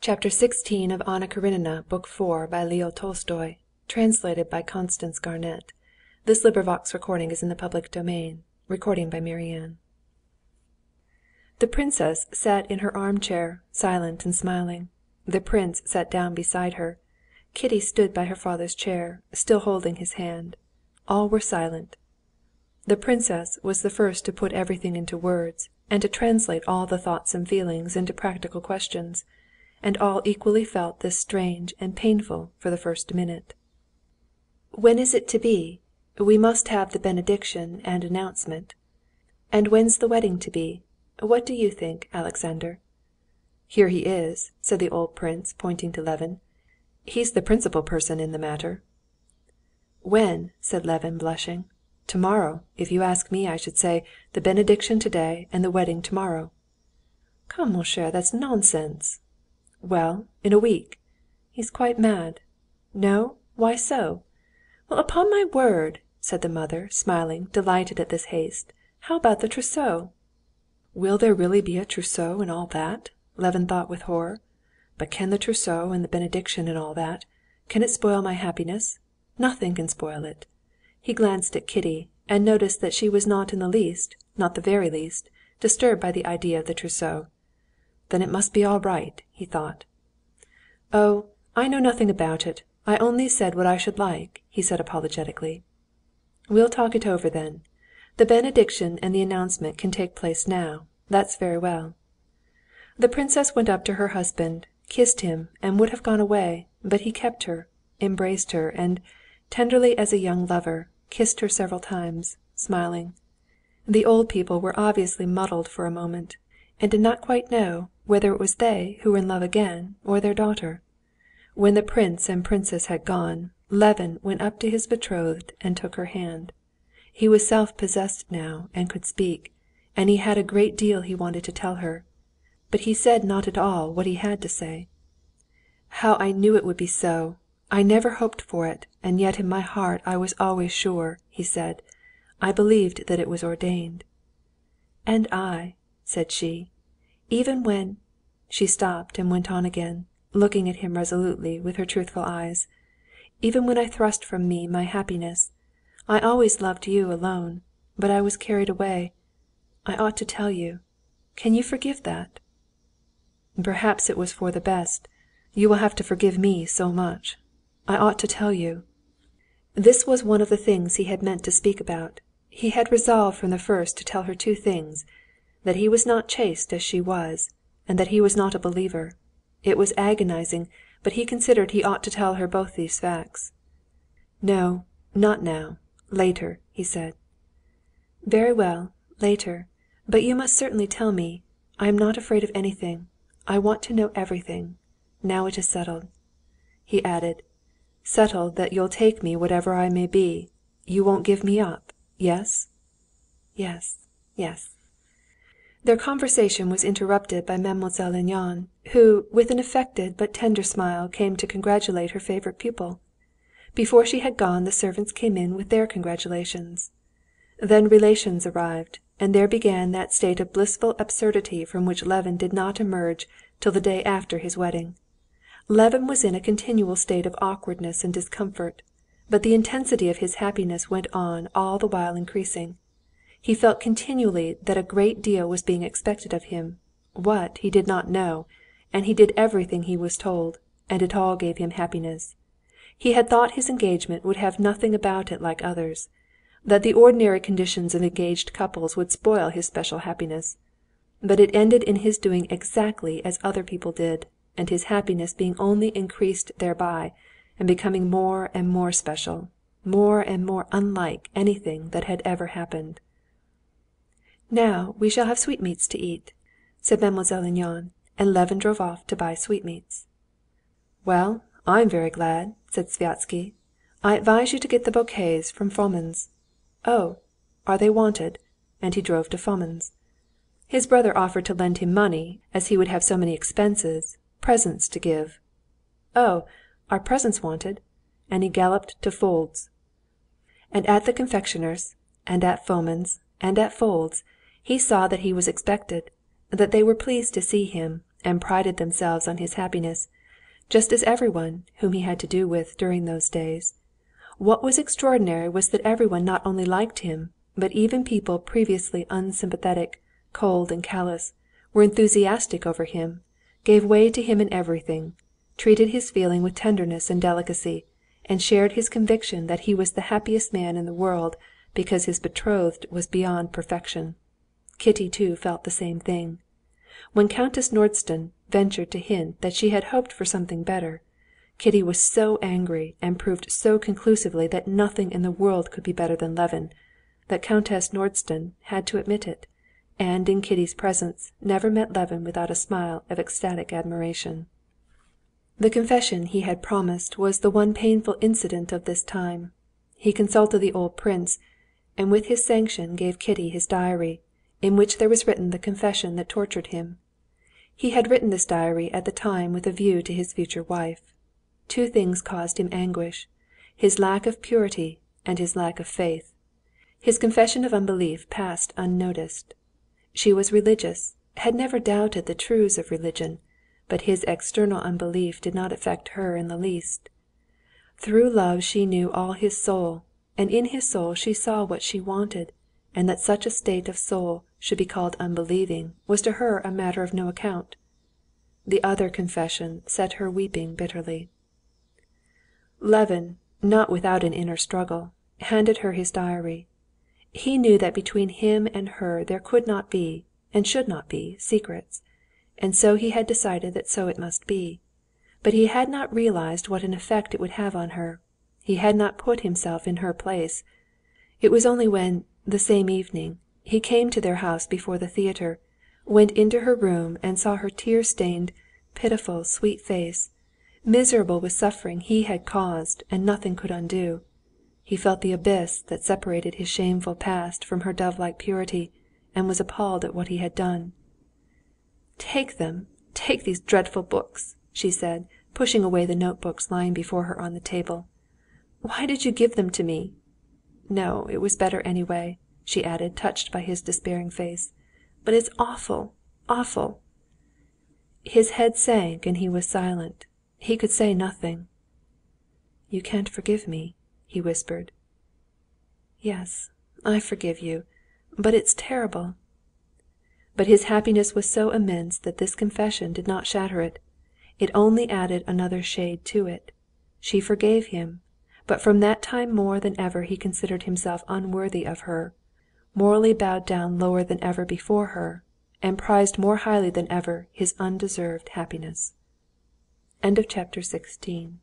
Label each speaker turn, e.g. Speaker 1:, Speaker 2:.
Speaker 1: Chapter 16 of Anna Karenina, Book 4, by Leo Tolstoy, translated by Constance Garnett. The princess sat in her armchair, silent and smiling. The prince sat down beside her. Kitty stood by her father's chair, still holding his hand. All were silent. The princess was the first to put everything into words, and to translate all the thoughts and feelings into practical questions, and all equally felt this strange and painful for the first minute. "When is it to be? We must have the benediction and announcement. And when's the wedding to be? What do you think, Alexander?" "Here he is," said the old prince, pointing to Levin. "He's the principal person in the matter." "When?" said Levin, blushing. "Tomorrow. If you ask me, I should say, the benediction today and the wedding tomorrow." "Come, mon cher, that's nonsense." "Well, in a week." "He's quite mad." "No? Why so?" "Well, upon my word!" said the mother, smiling, delighted at this haste. "How about the trousseau?" "Will there really be a trousseau and all that?" Levin thought with horror. "But can the trousseau and the benediction and all that, can it spoil my happiness? Nothing can spoil it." He glanced at Kitty, and noticed that she was not in the least, not the very least, disturbed by the idea of the trousseau. "Then it must be all right," he thought. "Oh, I know nothing about it. I only said what I should like," he said apologetically. "We'll talk it over then. The benediction and the announcement can take place now. That's very well." The princess went up to her husband, kissed him, and would have gone away, but he kept her, embraced her, and, tenderly as a young lover, kissed her several times, smiling. The old people were obviously muddled for a moment, and did not quite know whether it was they who were in love again or their daughter. When the prince and princess had gone, Levin went up to his betrothed and took her hand. He was self-possessed now and could speak, and he had a great deal he wanted to tell her. But he said not at all what he had to say. "How I knew it would be so! I never hoped for it, and yet in my heart I was always sure," he said. "I believed that it was ordained." "And I," said she. "Even when—" She stopped and went on again, looking at him resolutely with her truthful eyes. "Even when I thrust from me my happiness. I always loved you alone, but I was carried away. I ought to tell you. Can you forgive that?" "Perhaps it was for the best. You will have to forgive me so much. I ought to tell you." This was one of the things he had meant to speak about. He had resolved from the first to tell her two things: that he was not chaste as she was, and that he was not a believer. It was agonizing, but he considered he ought to tell her both these facts. "No, not now. Later," he said. "Very well, later. But you must certainly tell me. I am not afraid of anything. I want to know everything. Now it is settled." He added, "Settled that you'll take me whatever I may be. You won't give me up. Yes?" "Yes, yes." Their conversation was interrupted by Mademoiselle Linon, who, with an affected but tender smile, came to congratulate her favorite pupil. Before she had gone, the servants came in with their congratulations. Then relations arrived, and there began that state of blissful absurdity from which Levin did not emerge till the day after his wedding. Levin was in a continual state of awkwardness and discomfort, but the intensity of his happiness went on all the while increasing. He felt continually that a great deal was being expected of him, what, he did not know, and he did everything he was told, and it all gave him happiness. He had thought his engagement would have nothing about it like others, that the ordinary conditions of engaged couples would spoil his special happiness. But it ended in his doing exactly as other people did, and his happiness being only increased thereby, and becoming more and more special, more and more unlike anything that had ever happened. "Now we shall have sweetmeats to eat," said Mademoiselle Linon, and Levin drove off to buy sweetmeats. "Well, I'm very glad," said Sviazhsky. "I advise you to get the bouquets from Fomin's." "Oh, are they wanted?" And he drove to Fomin's. His brother offered to lend him money, as he would have so many expenses, presents to give. "Oh, are presents wanted?" And he galloped to Fold's. And at the confectioner's, and at Fomin's, and at Fold's, he saw that he was expected, that they were pleased to see him, and prided themselves on his happiness, just as everyone whom he had to do with during those days. What was extraordinary was that everyone not only liked him, but even people previously unsympathetic, cold and callous, were enthusiastic over him, gave way to him in everything, treated his feeling with tenderness and delicacy, and shared his conviction that he was the happiest man in the world because his betrothed was beyond perfection. Kitty too felt the same thing. When Countess Nordston ventured to hint that she had hoped for something better, Kitty was so angry and proved so conclusively that nothing in the world could be better than Levin, that Countess Nordston had to admit it, and in Kitty's presence never met Levin without a smile of ecstatic admiration. The confession he had promised was the one painful incident of this time. He consulted the old prince, and with his sanction gave Kitty his diary, in which there was written the confession that tortured him. He had written this diary at the time with a view to his future wife. Two things caused him anguish: his lack of purity and his lack of faith. His confession of unbelief passed unnoticed. She was religious, had never doubted the truths of religion, but his external unbelief did not affect her in the least. Through love she knew all his soul, and in his soul she saw what she wanted, and that such a state of soul should be called unbelieving was to her a matter of no account. The other confession set her weeping bitterly. Levin, not without an inner struggle, handed her his diary. He knew that between him and her there could not be, and should not be, secrets, and so he had decided that so it must be. But he had not realized what an effect it would have on her. He had not put himself in her place. It was only when, the same evening, he came to their house before the theater, went into her room and saw her tear-stained, pitiful, sweet face, miserable with suffering he had caused and nothing could undo. He felt the abyss that separated his shameful past from her dove-like purity, and was appalled at what he had done. "Take them, take these dreadful books," she said, pushing away the notebooks lying before her on the table. "Why did you give them to me? No, it was better anyway," she added, touched by his despairing face. "But it's awful, awful." His head sank and he was silent. He could say nothing. "You can't forgive me," he whispered. "Yes, I forgive you, but it's terrible." But his happiness was so immense that this confession did not shatter it. It only added another shade to it. She forgave him, but from that time more than ever he considered himself unworthy of her, morally bowed down lower than ever before her, and prized more highly than ever his undeserved happiness. Chapter 17